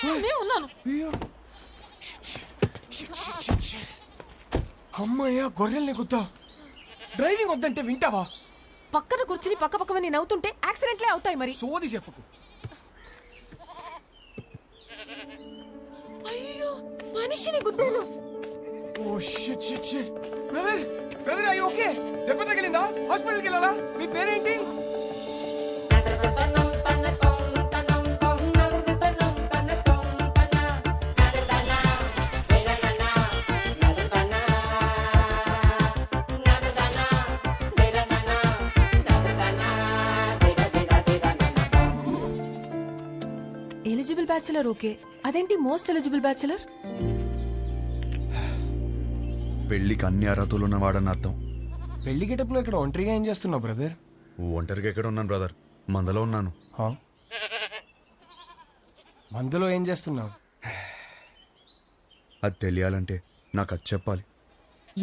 నేను ఉన్నాను. అమ్మయ్యా గొర్రెల్ని గుద్దా. డ్రైవింగ్ వద్దంటే వింటావా? పక్కన కూర్చుని పక్క పక్కమని నవ్వుతుంటే యాక్సిడెంట్లే అవుతాయి మరి. సోది చెప్పుకు. అయ్యో మనిషిని గుద్దాను. ఓ shit shit shit. Brother brother అయ్యి ఓకే? దెబ్బ తగిలిందా? హాస్పిటల్కి వెళ్ళాలా? మీ పేరేంటి? ఎలిజిబుల్ బ్యాచులర్ ఓకే, అదేంటి మోస్ట్ ఎలిజిబుల్ బ్యాచులర్? పెళ్లికి అన్ని అర్హతలు ఉన్నవాడని అర్థం. పెళ్లి గెటప్లో ఇక్కడ ఒంటరిగా ఏం చేస్తున్నావు బ్రదర్? ఒంటరిగా ఎక్కడ ఉన్నాను బ్రదర్, మందలో ఉన్నాను. మందులో ఏం చేస్తున్నావు? అది తెలియాలంటే నాకు అది చెప్పాలి.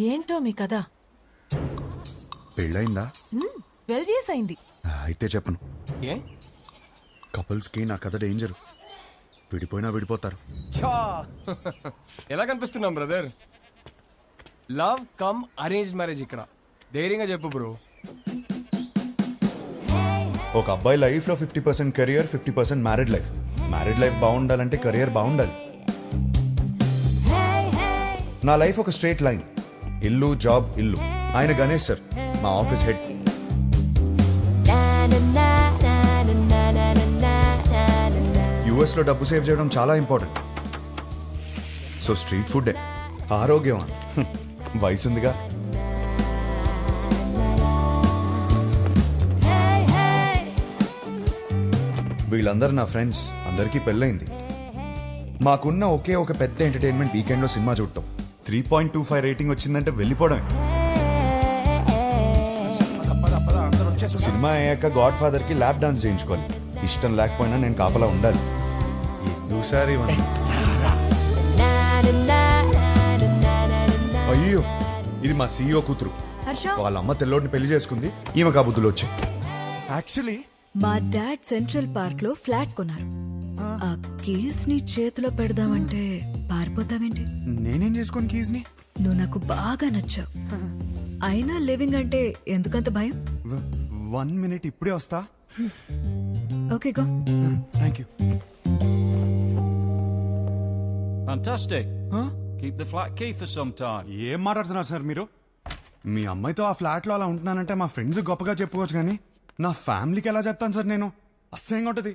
ఏంటో మీ కదా? పెళ్ళయిందా? 12 years అయింది. అయితే చెప్పను. ఏ? కపుల్స్కి నా కథ డేంజర్. విడిపోయినా విడిపోతారు. చా ఎలా కనిపిస్తున్నాం brother? Love come arrange marriage ఇక్కడ. ధైర్యంగా చెప్పు బ్రో. ఒక అబ్బాయి లైఫ్ లో 50% career, 50% married life. Married life బాగుండాలంటే కెరియర్ బాగుండాలి. నా లైఫ్ ఒక స్ట్రేట్ లైన్. ఇల్లు జాబ్ ఇల్లు. ఆయన గణేష్ సార్, మా ఆఫీస్ హెడ్. యుఎస్ లో డబ్బు సేవ్ చేయడం చాలా ఇంపార్టెంట్. సో స్ట్రీట్ ఫుడ్ ఆరోగ్యం. వయసుందిగా. వీళ్ళందరూ నా ఫ్రెండ్స్. అందరికీ పెళ్ళైంది. మాకున్న ఒకే ఒక పెద్ద ఎంటర్టైన్మెంట్ వీకెండ్ లో సినిమా చూడటం. 3.25 రేటింగ్ వచ్చిందంటే వెళ్ళిపోవడమే. సినిమా అయ్యాక గాడ్ ఫాదర్ కి ల్యాప్ డాన్స్ చేయించుకోవాలి. ఇష్టం లేకపోయినా నేను కాపలా ఉండాలి. ఎందుకు సార్ ఇవన్నీ? అయ్యో, ఇది మా సీఈఓ కూతురు. వాళ్ళ అమ్మ తెల్లోడిని పెళ్లి చేసుకుంది. ఈమె కాబుద్దులు వచ్చాయి. యాక్చువల్లీ మా డాడ్ సెంట్రల్ పార్క్ లో ఫ్లాట్ కొన్నారు. ఆ కీస్ ని చేతిలో పెడదామంటే పారిపోతావేంటి? నేనేం చేసుకోను కీస్ ని. నువ్వు నాకు బాగా నచ్చావు. అయినా లివింగ్ అంటే ఎందుకంత భయం? 1 minute ఇప్పుడే వస్తా. Okay go. Thank you. Fantastic. Keep the flat key for some time. ఏం మాట్లాడుతున్నారు సార్ మీరు? మీ అమ్మాయితో ఆ ఫ్లాట్ లో అలా ఉంటున్నానంటే మా ఫ్రెండ్స్ గొప్పగా చెప్పుకోవచ్చు, కానీ నా ఫ్యామిలీకి ఎలా చెప్తాను సార్ నేను? అసహ్యంగా ఉంటది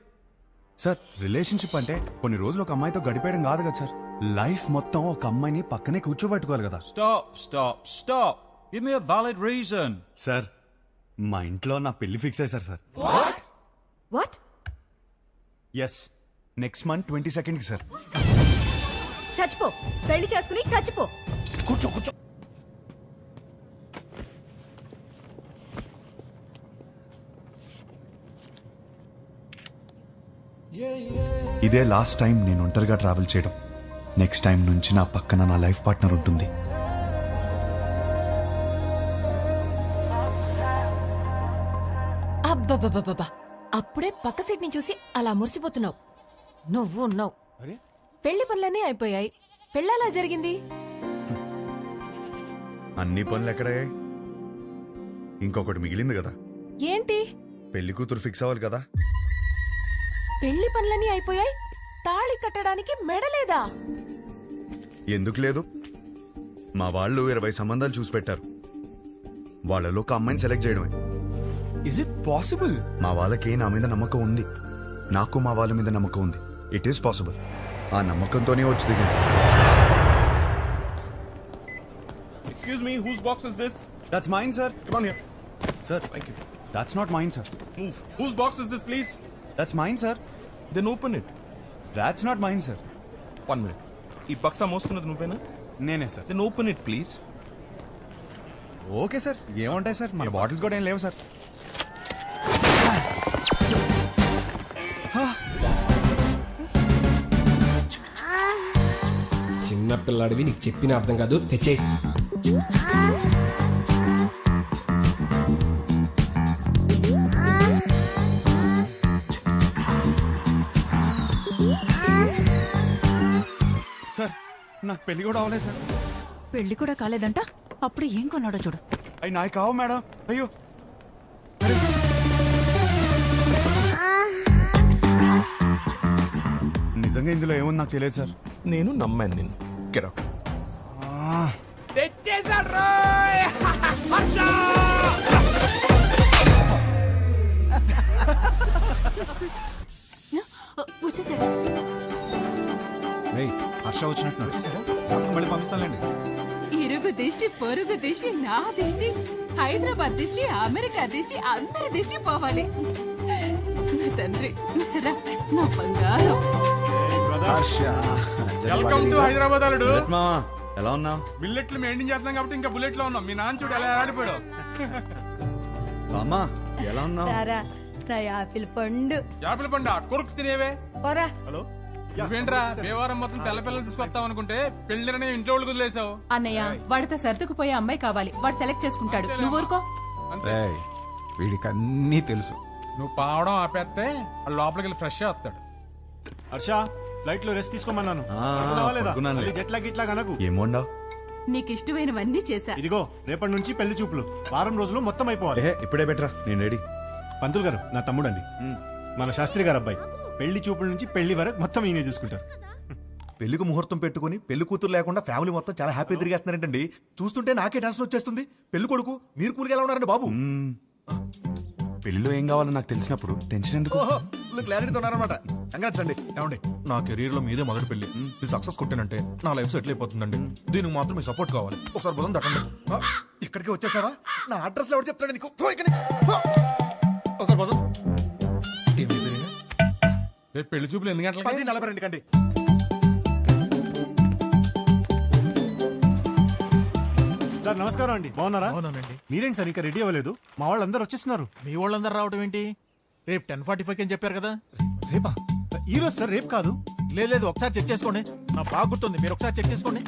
సార్. రిలేషన్షిప్ అంటే కొన్ని రోజులు ఒక అమ్మాయితో గడిపేయడం కాదు కదా సార్. లైఫ్ మొత్తం ఒక అమ్మాయిని పక్కనే కూర్చోబెట్టుకోవాలి కదా. Stop. Give me a valid reason. Sir, మా ఇంట్లో నా పెళ్లి ఫిక్స్ అయ్యారు sir. What? Yes, next month 22nd కి సార్. చచ్చిపో. పెళ్లి చేసుకుని చచ్చిపో. కూర్చో కూర్చో. ఇదే లాస్ట్ టైం నేను ఒంటరిగా ట్రావెల్ చేయడం. నెక్స్ట్ టైం నుంచి నా పక్కన నా లైఫ్ పార్ట్నర్ ఉంటుంది. అబ్బబ్బబ్బబ్బా, అప్పుడే పక్క సీట్ ని చూసి అలా మురిసిపోతున్నావు. నువ్వు ఉన్నావు. పెళ్లి పనులన్నీ అయిపోయాయి. పెళ్ళలా జరిగింది. అన్ని పనులు ఎక్కడయ్యాయి? ఇంకొకటి మిగిలింది కదా. ఏంటి? పెళ్లి కూతురు ఫిక్స్ అవ్వాలి కదా. పెళ్లి పనులన్నీ అయిపోయాయి. తాళి కట్టడానికి మెడలేదా? ఎందుకు లేదు? మా వాళ్ళు 20 సంబంధాలు చూసి పెట్టారు. వాళ్ళలో ఒక అమ్మాయిని సెలెక్ట్ చేయడమే. Is it possible? మా వాళ్ళకి నా మీద నమ్మకం ఉంది. నాకు మా వాళ్ళ మీద నమ్మకం ఉంది. It is possible. ఆ నమ్మకంతోనే వచ్చి దిగింది. Excuse me, whose box is this? That's mine, sir. Come on here. Sir, Thank you. that's not mine, sir. Move. Whose box is this, please? That's mine, sir. Then open it. That's not mine, sir. 1 minute. ఈ బక్సా మోస్తున్నది నువ్వేనా? నేనే sir. Then open it, please. Okay sir, ఏముంటాయి sir, మన bottles కూడా ఏం లేవు sir. చిన్న పిల్లాడివి, నీకు చెప్పిన అర్థం కాదు. తెచ్చే. నాకు పెళ్లి కూడా అవ్వలేదు సార్. పెళ్లి కూడా కాలేదంట, అప్పుడు ఏం కొన్నాడో చూడు. అవి నాకు కావు మేడం. అయ్యో నిజంగా ఇందులో ఏముంది నాకు తెలియదు సార్. నేను నమ్మాను నిన్ను. Get out. వచ్చేసాడు. ఏయ్, హర్ష వచ్చినట్టు మళ్ళీ పంపిస్తానండి. ఇరుగు దిష్టి, పొరుగు దిష్టి, నా దిష్టి, హైదరాబాద్ దిష్టి, అమెరికా దిష్టి, అందరి దిష్టి పోవాలి. నా తండ్రి, రా, నా బంగారం. వెల్కమ్ టు హైదరాబాద్ అల్లుడు. మామా ఎలా ఉన్నావు? బిల్లెట్లు మెయింటైన్ చేస్తున్నాం కాబట్టి ఇంకా బుల్లెట్ లో ఉన్నాం. మీ నాన్న చూడు ఎలా ఆడిపోయాడు. అమ్మా ఎలా ఉన్నావు? నా యాపిల్ పండు యాపిల్ పండు కొరుకు తినేవే. పోరా. హలో నువ్వేంట్రా దేవారం మొత్తం తెల్ల పిల్లలు తీసుకొస్తావు అనుకుంటే పెళ్లిని ఇంట్లో వాళ్ళకి వదిలేసావు. అన్నయ్య, వాడితో సర్దుకుపోయే అమ్మాయి కావాలి. వాడు సెలెక్ట్ చేసుకుంటాడు. నువ్వు ఊరుకో. వీడికి అన్నీ తెలుసు. నువ్వు పావడం ఆపేస్తే లోపలికి వెళ్ళి ఫ్రెష్ వస్తాడు. హర్ష ఫ్లైట్ లో రెస్ట్ తీసుకోమన్నాను. జెట్ లాగ్ ఇట్లా కనకు. ఏమోండావు? నీకు ఇష్టమైనవన్నీ చేశా. ఇదిగో రేపటి నుంచి పెళ్లి చూపులు. వారం రోజులు మొత్తం అయిపోవాలి. ఇప్పుడే బెటరా, నేను రెడీ. పంతులు గారు నా తమ్ముడండి, మన శాస్త్రి గారు అబ్బాయి. పెళ్లి చూపుల నుంచి పెళ్లి వరకు మొత్తం ఈయనే చూసుకుంటారు. పెళ్లికి ముహూర్తం పెట్టుకుని పెళ్లి కూతురు లేకుండా ఫ్యామిలీ మొత్తం చాలా హ్యాపీ తిరిగేస్తున్నారంటండి. చూస్తుంటే నాకే టెన్షన్ వచ్చేస్తుంది. పెళ్లి కొడుకు మీరు కూలికి ఎలా ఉన్నారండి బాబు? పెళ్లిలో ఏం కావాలో నాకు తెలిసినప్పుడు టెన్షన్ ఎందుకు? క్లారిటీతో ఉన్నారనమాట. కంగ్రాట్స్ అండి. ఏమండి, నా కెరీర్ లో మీదే మొదటి పెళ్లి. ఇది సక్సెస్ కొట్టానంటే నా లైఫ్ సెటిల్ అయిపోతుందండి. దీనికి మాత్రం మీ సపోర్ట్ కావాలి. ఒకసారి భుజం తట్టండి. ఇక్కడికి వచ్చేసావా? నా అడ్రస్ ఎవరు చెప్తాడు నీకు? పో ఇక్కడి నుంచి. పో. ఒకసారి భుజం. రేపు పెళ్లి చూపులు ఎన్ని గంటలకి? 10:42 కండి. సార్ నమస్కారం అండి, బాగున్నారా? మీరేంటి సార్ ఇంకా రెడీ అవ్వలేదు? మా వాళ్ళందరూ వచ్చేస్తున్నారు. మీ వాళ్ళందరూ రావడం ఏంటి? రేపు 10:45 అని చెప్పారు కదా. రేపా? ఈ రోజు సార్, రేపు కాదు. లేదు ఒకసారి చెక్ చేసుకోండి. నా బాగా గుర్తుంది, మీరు ఒకసారి చెక్ చేసుకోండి.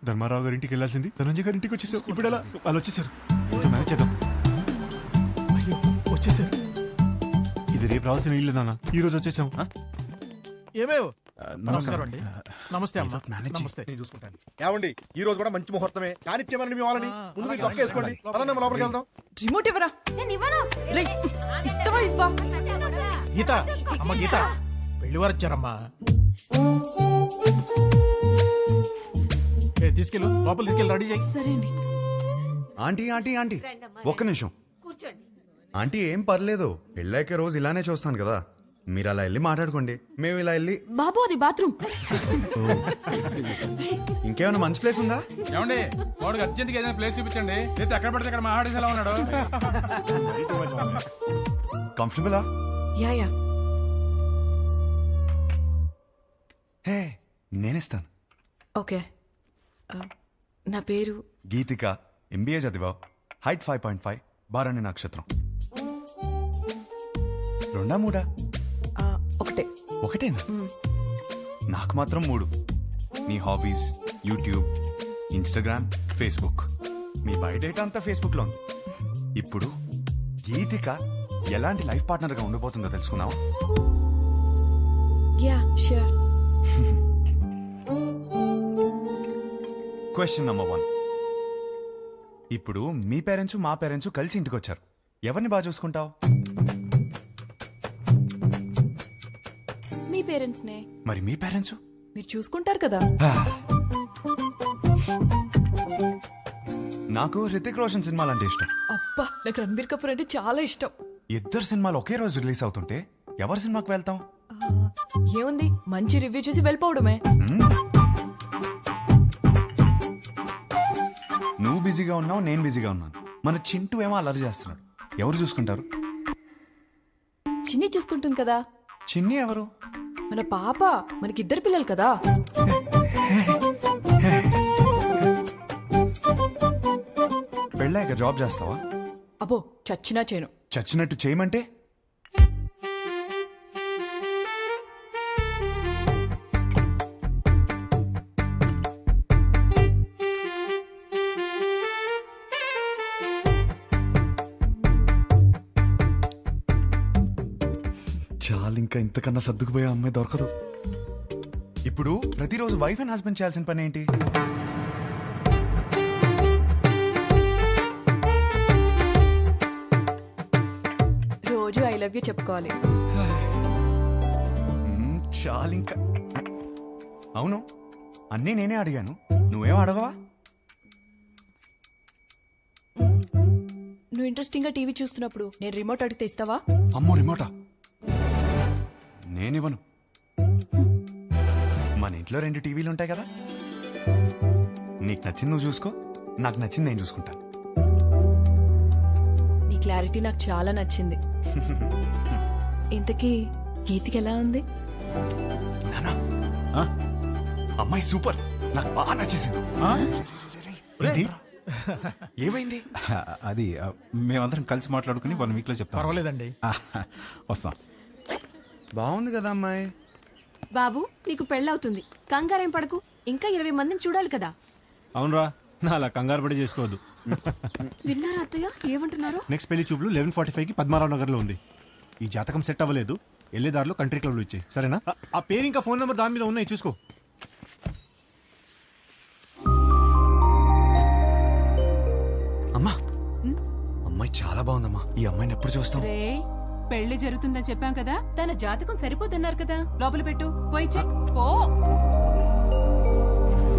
ధర్మారావు గారి ఇంటికి వెళ్ళాల్సింది ధనంజయ్ గారి ఇంటికి వచ్చేసారు. ఇప్పుడు ఎలా? వాళ్ళు వచ్చేసారు. ఇంకా మేనేజ్ చేద్దాం. అయ్యో వచ్చేసారు. ఇది రేపు రావాల్సిన ఇల్లు నాన్న, ఈ రోజు వచ్చేసాం. ఏమేవ్? నమస్కారం అండి. నమస్తే అమ్మా. నమస్తే. నేను చూసుకుంటాను. ఏమండి, ఈ రోజు కూడా మంచి ముహూర్తమే. కానిచ్చేమని మీ వాళ్ళని ముందు మీరు చొక్క వేసుకోండి. పదండి, మనం లోపలికి వెళ్దాం. రిమోట్ ఇవ్వరా. రేయ్, ఇస్తావా ఇవ్వా? గీత, అమ్మ గీత, పెళ్లి వారు వచ్చారమ్మా. తీసుకెళ్ళు, లోపల తీసుకెళ్ళి రెడీ చేయి. సరే అండి. ఆంటీ ఆంటీ ఆంటీ ఒక్క నిమిషం. ఆంటీ ఏం పర్లేదు, పెళ్ళాక రోజు ఇలానే చూస్తాను కదా. మీరు అలా వెళ్ళి మాట్లాడుకోండి, మేము ఇలా వెళ్ళి. బాబు, అది బాత్రూమ్. ఇంకేమైనా మంచి ప్లేస్ ఉందా? ఏమండి, వాడికి అర్జెంట్ గా ఏదైనా ప్లేస్ చూపించండి. అయితే ఎక్కడ పడితే అక్కడ మా ఆడేసి ఎలా ఉన్నాడు. కంఫర్టబులా? Yeah yeah. హే, నేనిస్తాను. ఓకే. నా పేరు గీతిక, ఎంబీఏ చదివావు, హైట్ 5.5, బారాణి నక్షత్రం. 2 3? ఒకటే. ఒకటేనా? నాకు మాత్రం 3. మీ హాబీస్, యూట్యూబ్, ఇన్స్టాగ్రామ్, ఫేస్బుక్. మీ బయోడేటా అంతా ఫేస్బుక్ లో ఉంది. ఇప్పుడు గీతిక ఎలాంటి లైఫ్ పార్ట్నర్ గా ఉండబోతుందో తెలుసుకున్నావా? Yeah sure. Question number 1. ఇప్పుడు మీ పేరెంట్స్ మా పేరెంట్స్ కలిసి ఇంటికి వచ్చారు. ఎవరిని బాగా చూసుకుంటావు? మీ పేరెంట్స్ నే. మరి మీ పేరెంట్స్? మీరు చూసుకుంటారు కదా. నాకు హృతిక్ రోషన్ సినిమాలు అంటే ఇష్టం. అబ్బా, నాకు రణబీర్ కపూర్ అంటే చాలా ఇష్టం. ఇద్దరు సినిమాలు ఒకే రోజు రిలీజ్ అవుతుంటే ఎవరి సినిమాకి వెళ్తాం? ఏముంది, మంచి రివ్యూ చూసి వెళ్ళిపోవడమే. నువ్వు బిజీగా ఉన్నావు, నేను బిజీగా ఉన్నాను. మన చింటూ ఏమో అల్లరి చేస్తున్నాడు. ఎవరు చూసుకుంటారు? చిన్ని చూసుకుంటుంది కదా. చిన్ని ఎవరు? మన పాప. మనకిద్దరు పిల్లలు కదా. పెళ్ళాక జాబ్ చేస్తావా? అబ్బో, చచ్చినా చేయను. చచ్చినట్టు చేయమంటే? చాలు, ఇంకా ఇంతకన్నా సర్దుకుపోయే అమ్మాయి దొరకదు. ఇప్పుడు ప్రతిరోజు వైఫ్ అండ్ హస్బెండ్ చేయాల్సిన పని ఏంటి? రోజు ఐ లవ్ యూ చెప్పుకోవాలి. చాలు ఇంకా. అవును, అన్నీ నేనే అడిగాను, నువ్వేం అడగవా? నువ్వు ఇంట్రెస్టింగ్ గా టీవీ చూస్తున్నప్పుడు నేను రిమోట్ అడిగితే ఇస్తావా? అమ్మో, రిమోటా? నేనివ్వను. మన ఇంట్లో 2 టీవీలు ఉంటాయి కదా, నీకు నచ్చింది నువ్వు చూసుకో, నాకు నచ్చింది నేను చూసుకుంటాను. నీ క్లారిటీ నాకు చాలా నచ్చింది. ఇంతకీ గీతికి ఎలా ఉంది? నానా, అమ్మాయి సూపర్, నాకు బాగా నచ్చేసింది. ఏమైంది? అది మేమందరం కలిసి మాట్లాడుకుని 1 వీక్ లో చెప్తాం. పర్వాలేదండి. వస్తాం. బాగుంది కదా అమ్మాయి. బాబు, నీకు పెళ్ళవుతుంది, కంగారేం పడకు. ఇంకా 20 మందిని చూడాలి కదా. అవునరా, నా అలా కంగారు పడి చేసుకోవద్దు. విన్నారా అత్తయ్య ఏమంటున్నారు? నెక్స్ట్ పెళ్లి చూపులు 11:45కి పద్మారావు నగర్ లో ఉంది. ఈ జాతకం సెట్ అవ్వలేదు, వెళ్ళేదారులు కంట్రీ క్లబ్ లో ఇచ్చాయి, సరేనా? ఆ పేరు ఇంకా ఫోన్ నెంబర్ దాని మీద ఉన్నాయి, చూసుకో. అమ్మా, అమ్మాయి చాలా బాగుందమ్మా. ఈ అమ్మాయిని ఎప్పుడు చూస్తాం? రే, పెళ్లి జరుగుతుందని చెప్పాం కదా, తన జాతకం సరిపోతున్నారు కదా, లోపల పెట్టు, పోయి చెక్ పో.